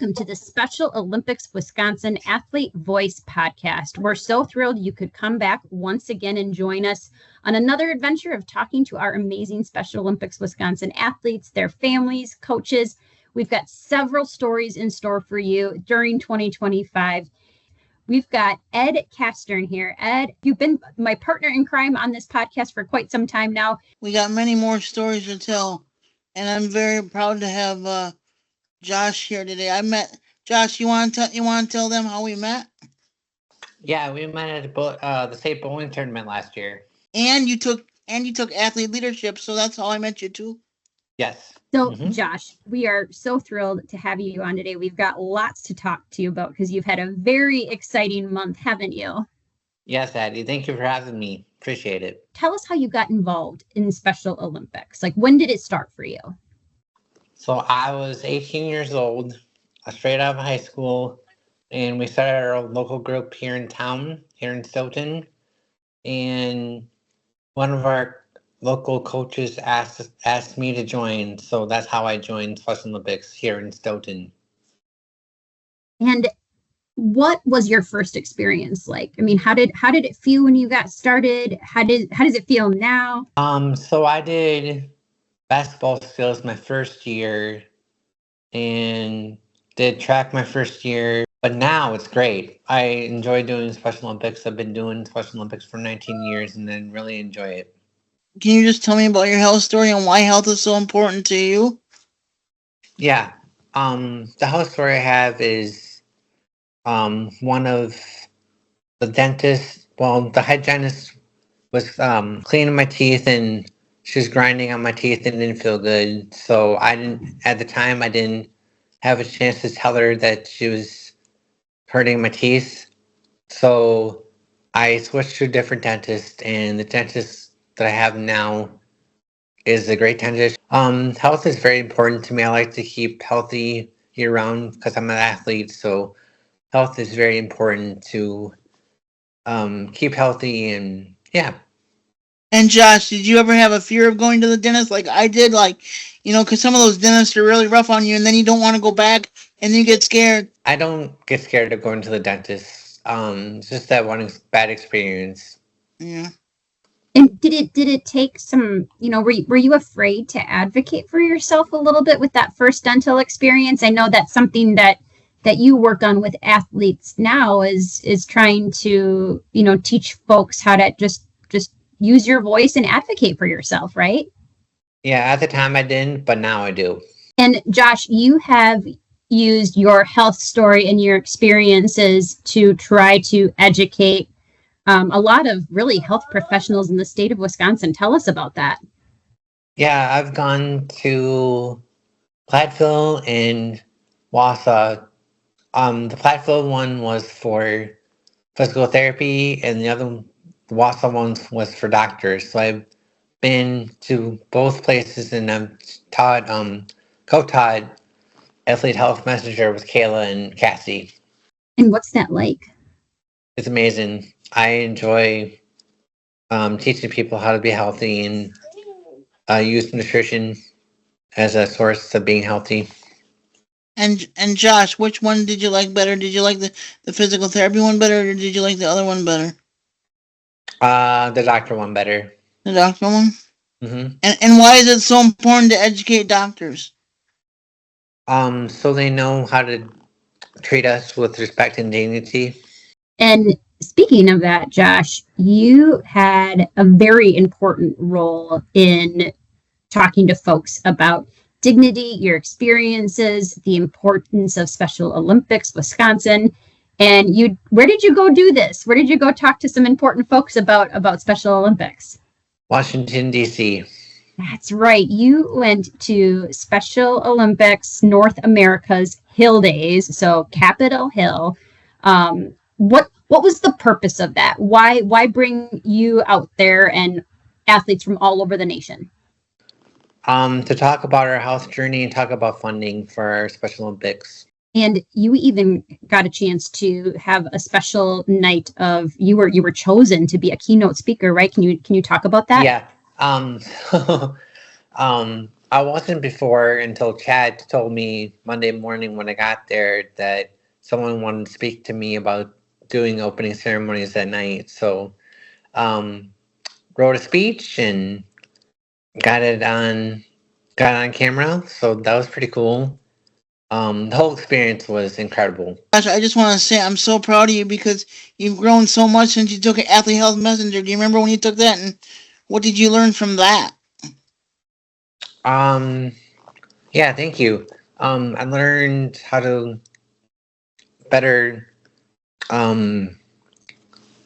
welcome to the Special Olympics Wisconsin Athlete Voice Podcast. We're so thrilled you could come back once again and join us on another adventure of talking to our amazing Special Olympics Wisconsin athletes, their families, coaches. We've got several stories in store for you during 2025. We've got Ed Castern here. Ed, you've been my partner in crime on this podcast for quite some time now. We got many more stories to tell, and I'm very proud to have Josh here today. I met Josh. You want to tell them how we met? Yeah, we met at the state bowling tournament last year. And you took athlete leadership, so that's how I met you too. Yes. So, Josh, we are so thrilled to have you on today. We've got lots to talk to you about because you've had a very exciting month, haven't you? Yes, Addie. Thank you for having me. Appreciate it. Tell us how you got involved in Special Olympics. Like, when did it start for you? So I was 18 years old, straight out of high school, and we started our local group here in town, here in Stoughton. And one of our local coaches asked me to join, so that's how I joined Special Olympics here in Stoughton. And what was your first experience like? I mean, how did it feel when you got started? How does it feel now? So I did basketball skills my first year and did track my first year, but now it's great. I enjoy doing Special Olympics. I've been doing Special Olympics for 19 years and then really enjoy it. Can you just tell me about your health story and why health is so important to you? Yeah. The health story I have is one of the dentist, the hygienist was cleaning my teeth and she was grinding on my teeth and didn't feel good. So I didn't have a chance to tell her that she was hurting my teeth. So I switched to a different dentist, and the dentist that I have now is a great dentist. Health is very important to me. I like to keep healthy year round because I'm an athlete. So health is very important to keep healthy, and yeah. And Josh, did you ever have a fear of going to the dentist like I did? Because some of those dentists are really rough on you and then you don't want to go back and you get scared. I don't get scared of going to the dentist. It's just that one bad experience. Yeah. And did it take some, were you afraid to advocate for yourself a little bit with that first dental experience? I know that's something that you work on with athletes now is trying to, teach folks how to just use your voice and advocate for yourself, right? Yeah, at the time I didn't, but now I do. And Josh, you have used your health story and your experiences to try to educate a lot of really health professionals in the state of Wisconsin. Tell us about that. Yeah, I've gone to Platteville and Wausau. The Platteville one was for physical therapy, and the Wausau one was for doctors. So I've been to both places, and I've taught, co-taught Athlete Health Messenger with Kayla and Cassie. And what's that like? It's amazing. I enjoy teaching people how to be healthy and use nutrition as a source of being healthy. And Josh, which one did you like better? Did you like the physical therapy one better, or did you like the other one better? The doctor one better. The doctor one? Mm-hmm. And why is it so important to educate doctors? So they know how to treat us with respect and dignity. And speaking of that, Josh, you had a very important role in talking to folks about dignity, your experiences, the importance of Special Olympics Wisconsin. And where did you go do this? Where did you go talk to some important folks about Special Olympics? Washington, D.C. That's right. You went to Special Olympics North America's Hill Days, so Capitol Hill. What was the purpose of that? Why bring you out there and athletes from all over the nation? To talk about our health journey and talk about funding for our Special Olympics. And you even got a chance to have a special night of you were chosen to be a keynote speaker, right? Can you talk about that? Yeah. I wasn't before until Chad told me Monday morning when I got there that someone wanted to speak to me about doing opening ceremonies that night. So, um, wrote a speech and got it on camera. So that was pretty cool. The whole experience was incredible. Gosh, I just want to say I'm so proud of you because you've grown so much since you took an Athlete Health Messenger. Do you remember when you took that, and what did you learn from that? Yeah, thank you. I learned how to better, um,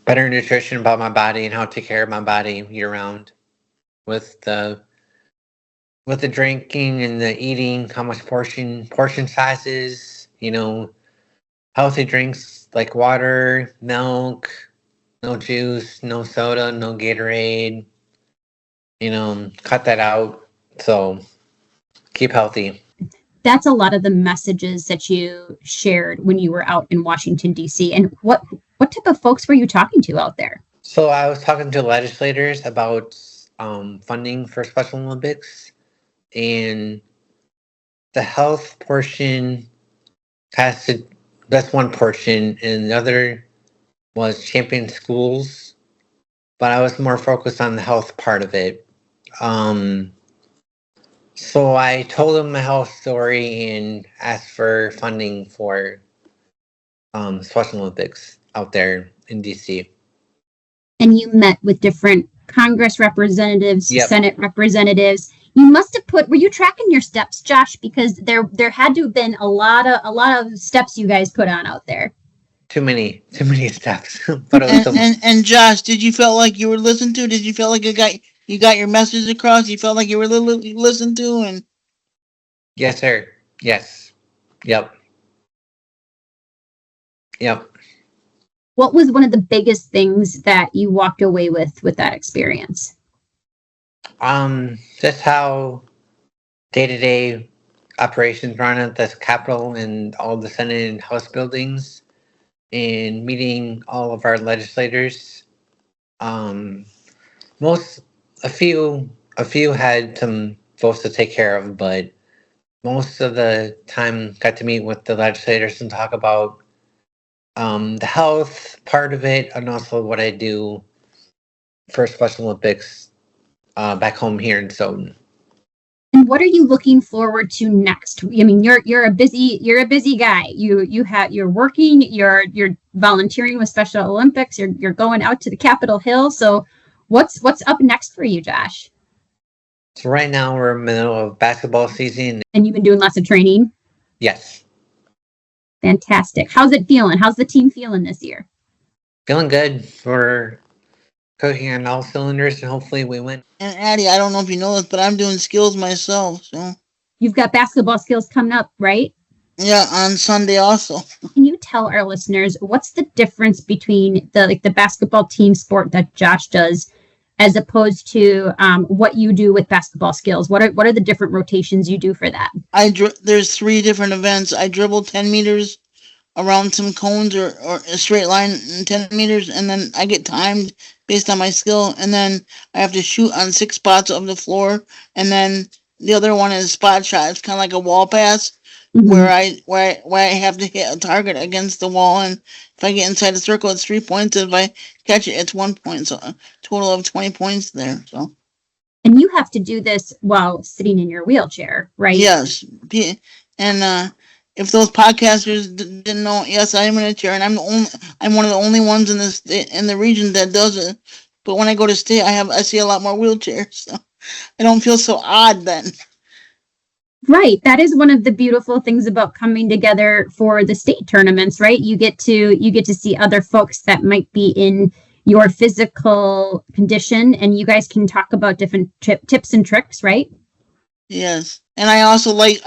better nutrition about my body and how to take care of my body year round with the drinking and the eating, how much portion sizes, healthy drinks like water, milk, no juice, no soda, no Gatorade. Cut that out. So keep healthy. That's a lot of the messages that you shared when you were out in Washington, D.C. And what type of folks were you talking to out there? So I was talking to legislators about funding for Special Olympics, and the health portion that's one portion, and the other was champion schools. But I was more focused on the health part of it. So I told them my health story and asked for funding for Special Olympics out there in DC. And you met with different Congress representatives, Yep. Senate representatives. You must have were you tracking your steps, Josh? Because there had to have been a lot of steps you guys put on out there. Too many steps. But it was And Josh, did you feel like you were listened to? Did you feel like you got your message across? You felt like you were listened to? And yes, sir. Yes. Yep. What was one of the biggest things that you walked away with that experience? Just how day-to-day operations run at this Capitol and all the Senate and House buildings, and meeting all of our legislators. A few had some folks to take care of, but most of the time got to meet with the legislators and talk about the health part of it, and also what I do for Special Olympics back home here in Stoughton. And what are you looking forward to next? I mean, you're a busy guy. You're working, you're volunteering with Special Olympics, you're going out to the Capitol Hill. So what's up next for you, Josh? So right now we're in the middle of basketball season. And you've been doing lots of training? Yes. Fantastic. How's it feeling? How's the team feeling this year? Feeling good. We're cooking on all cylinders, and hopefully we win. And Addie, I don't know if you know this, but I'm doing skills myself. So you've got basketball skills coming up, right? Yeah, on Sunday also. Can you tell our listeners what's the difference between the basketball team sport that Josh does, as opposed to what you do with basketball skills? What are the different rotations you do for that? There's 3 different events. I dribble 10 meters around some cones or a straight line in 10 meters, and then I get timed based on my skill, and then I have to shoot on 6 spots of the floor, and then the other one is spot shot. It's kind of like a wall pass, mm-hmm. where I have to hit a target against the wall, and if I get inside the circle, it's 3 points. If I catch it, it's 1 point. So a total of 20 points there. So. And you have to do this while sitting in your wheelchair, right? Yes, and if those podcasters didn't know, yes, I am in a chair, and I'm one of the only ones in the region that does it. But when I go to state, I see a lot more wheelchairs, so I don't feel so odd then. Right. That is one of the beautiful things about coming together for the state tournaments, right? You get to see other folks that might be in your physical condition, and you guys can talk about different tips and tricks, right? Yes. And I also like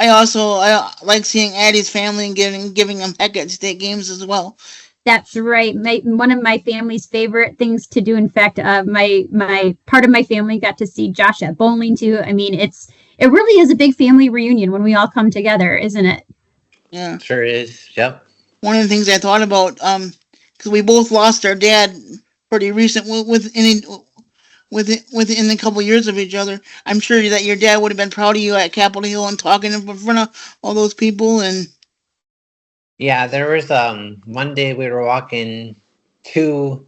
seeing Addie's family and giving them heck at state games as well. That's right. One of my family's favorite things to do. In fact, my part of my family got to see Josh at bowling too. I mean, it really is a big family reunion when we all come together, isn't it? Yeah, sure is. Yep. One of the things I thought about, because we both lost our dad pretty recent within a couple years of each other. I'm sure that your dad would have been proud of you at Capitol Hill and talking in front of all those people. And Yeah, there was one day we were walking to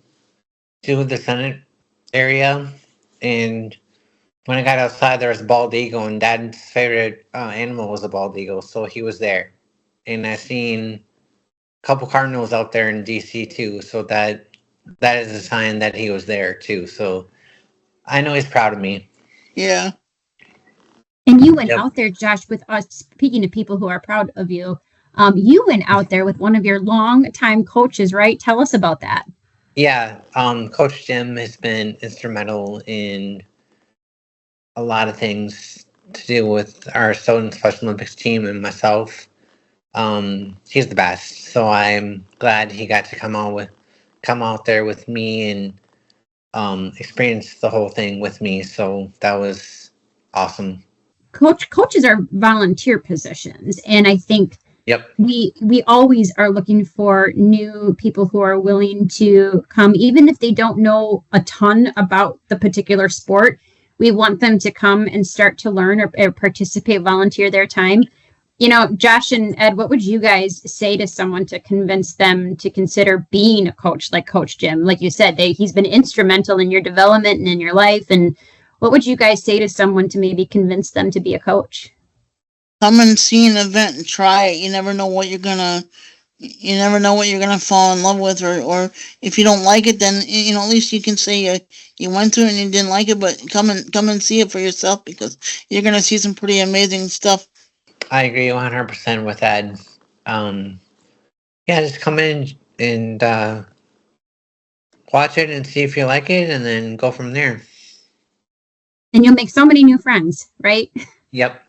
the Senate area, and when I got outside, there was a bald eagle, and Dad's favorite animal was a bald eagle, so he was there. And I seen a couple cardinals out there in DC too, so that is a sign that he was there too. So I know he's proud of me. yeah, And you went Yep. out there, Josh, with us. Speaking of people who are proud of you, you went out there with one of your longtime coaches, right? Tell us about that. Yeah, Coach Jim has been instrumental in a lot of things to do with our Stoughton Special Olympics team and myself. He's the best, so I'm glad he got to come out there with me and experience the whole thing with me. So that was awesome. Coaches are volunteer positions, and I think Yep. we always are looking for new people who are willing to come, even if they don't know a ton about the particular sport. We want them to come and start to learn or participate, volunteer their time. You know, Josh and Ed, what would you guys say to someone to convince them to consider being a coach like Coach Jim? Like you said, he's been instrumental in your development and in your life. And what would you guys say to someone to maybe convince them to be a coach? come and see an event and try it. You never know what you're gonna fall in love with, or if you don't like it, then at least you can say you went to it and you didn't like it. But come and see it for yourself, because you're gonna see some pretty amazing stuff. I agree 100% with Ed. Yeah, just come in and watch it and see if you like it, and then go from there. And you'll make so many new friends, right? Yep.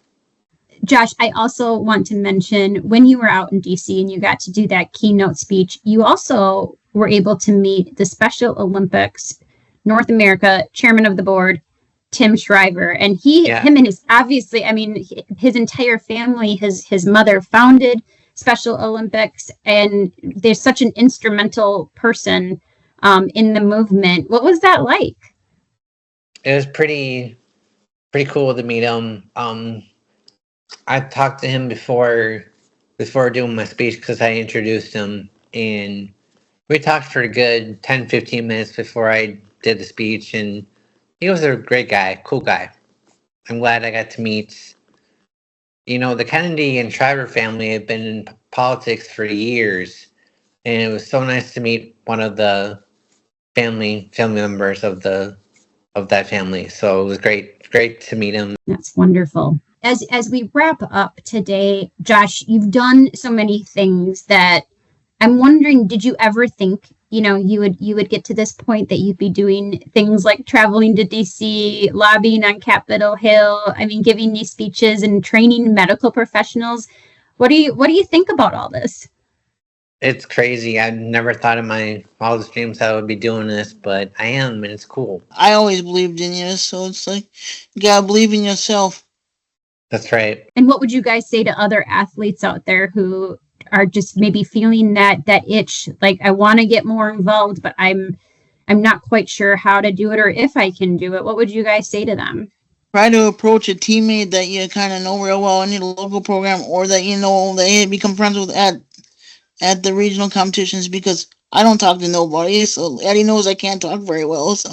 Josh, I also want to mention when you were out in DC and you got to do that keynote speech, you also were able to meet the Special Olympics North America chairman of the board, Tim Shriver. And him and his, obviously, I mean, his entire family, his mother founded Special Olympics, and there's such an instrumental person in the movement. What was that like? It was pretty cool to meet him. I talked to him before doing my speech, because I introduced him, and we talked for a good 10-15 minutes before I did the speech, and he was a great guy, cool guy. I'm glad I got to meet, the Kennedy and Shriver family have been in politics for years, and it was so nice to meet one of the family members of that family. So it was great to meet him. That's wonderful. As we wrap up today, Josh, you've done so many things that I'm wondering, did you ever think, you would get to this point that you'd be doing things like traveling to DC, lobbying on Capitol Hill, I mean, giving these speeches and training medical professionals? What do you think about all this? It's crazy. I never thought in my wildest dreams I would be doing this, but I am, and it's cool. I always believed in you, so it's like you gotta believe in yourself. That's right. And what would you guys say to other athletes out there who are just maybe feeling that itch, like, I want to get more involved, but I'm not quite sure how to do it or if I can do it? What would you guys say to them? Try to approach a teammate that you kind of know real well in your local program, or that they become friends with at the regional competitions, because I don't talk to nobody, so Eddie knows I can't talk very well, so.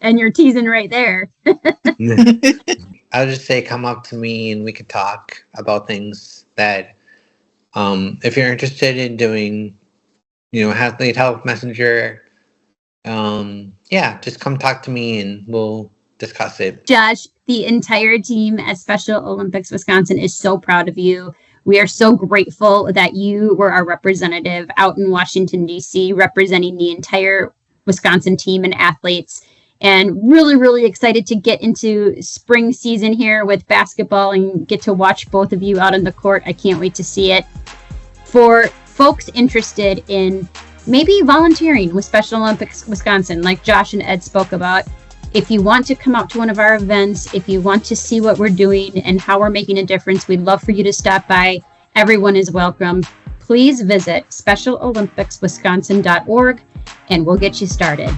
And you're teasing right there. I would just say come up to me and we could talk about things that, if you're interested in doing, Athlete Health Messenger, just come talk to me and we'll discuss it. Josh, the entire team at Special Olympics Wisconsin is so proud of you. We are so grateful that you were our representative out in Washington, D.C., representing the entire Wisconsin team and athletes. And really, really excited to get into spring season here with basketball and get to watch both of you out on the court. I can't wait to see it. For folks interested in maybe volunteering with Special Olympics Wisconsin, like Josh and Ed spoke about, if you want to come out to one of our events, if you want to see what we're doing and how we're making a difference, we'd love for you to stop by. Everyone is welcome. Please visit SpecialOlympicsWisconsin.org and we'll get you started.